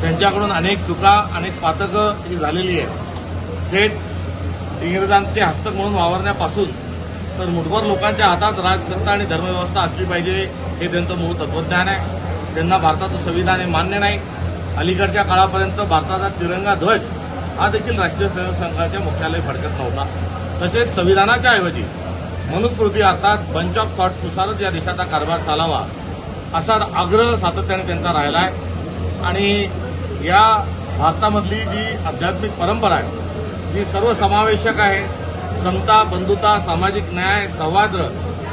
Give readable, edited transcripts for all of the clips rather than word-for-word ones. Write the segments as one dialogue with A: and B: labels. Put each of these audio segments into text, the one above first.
A: त्यांच्याकडून अनेक चुका, अनेक पातकं ही झालेली आहेत. थेट इंग्रजांचे हस्तक म्हणून वावरण्यापासून तर मुठभर लोकांच्या हातात राजसत्ता आणि धर्मव्यवस्था असली पाहिजे हे त्यांचं मूळ तत्वज्ञान आहे. त्यांना भारताचं संविधान हे मान्य नाही. अलीकडच्या काळापर्यंत भारताचा तिरंगा ध्वज हा देखील राष्ट्रीय स्वयंसेवक मुख्यालय फडकत नव्हता. तसेच संविधानाच्या ऐवजी मनुस्मृती अर्थात बंच ऑफ थॉटनुसारच या देशाचा कारभार चालावा असा आग्रह सातत्याने त्यांचा राहिला आहे. आणि या भारतामधली जी आध्यात्मिक परंपरा आहे जी सर्वसमावेशक आहे, समता, बंधुता, सामाजिक न्याय, सौहार्द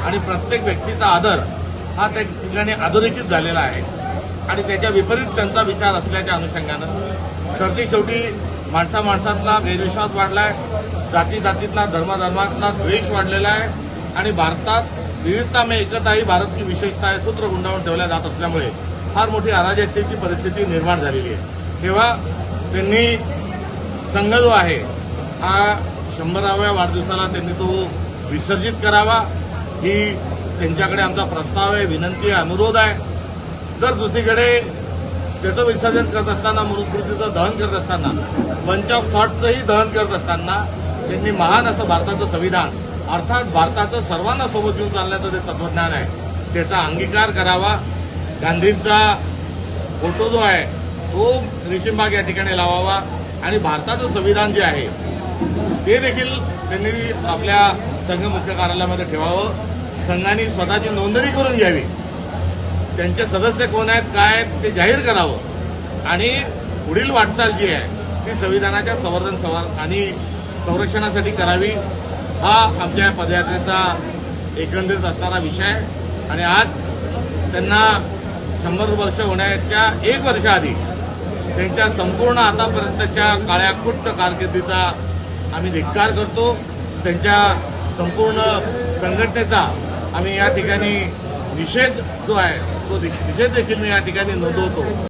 A: आणि प्रत्येक व्यक्तीचा आदर हा त्या ठिकाणी अधोरेखित झालेला आहे. आणि त्याच्या विपरीत त्यांचा विचार असल्याच्या अनुषंगानं सरती शेवटी माणसातला गैरविश्वास वाढलाय, जातीतला धर्मातला द्वेष वाढलेला आहे आणि भारतात विविधता में एकता ही भारत की विशेषता आहे सूत्र गुंडाळून ठेवल्या जात असल्यामुळे फार मोठी अराजकतेची परिस्थिती निर्माण झालेली आहे. तेव्हा त्यांनी संघ जो आहे हा 100व्या वाढदिवसाला त्यांनी तो विसर्जित करावा ही त्यांच्याकडे आमचा प्रस्ताव आहे, विनंती आहे, अनुरोध आहे. जर दुसरीकडे त्याचं विसर्जन करत असताना, मनुस्मृतीचं दहन करत असताना, बंच ऑफ थॉटचंही दहन करत असताना त्यांनी महान असं भारताचं संविधान अर्थात भारताचं सर्वांना सोबत घेऊन चालण्याचं जे तत्वज्ञान आहे त्याचा अंगीकार करावा. गांधींचा फोटो जो आहे तो रेशीमबाग या ठिकाणी लावावा आणि भारताचं संविधान जे आहे ते देखील त्यांनी आपल्या संघ मुख्य कार्यालयामध्ये ठेवावं. संघाने स्वतःची नोंदणी करून घ्यावी, त्यांचे सदस्य कोण आहेत, काय आहेत ते जाहीर करावं आणि पुढील वाटचाल जी आहे ती संविधानाच्या संवर्धन आणि संरक्षणासाठी करावी. हा आमच्या पदयात्रेचा एकंदरीत असणारा विषय आहे. आणि आज त्यांना 100 वर्ष होण्याच्या 1 वर्षाआधी त्यांच्या संपूर्ण आतापर्यंतच्या काळ्याकुट्ट कारकिर्दीचा आम्ही धिक्कार करतो. त्यांच्या संपूर्ण संघटनेचा आम्ही या ठिकाणी निषेध जो आहे तो निषेध देखील मी या ठिकाणी नोंदवतो.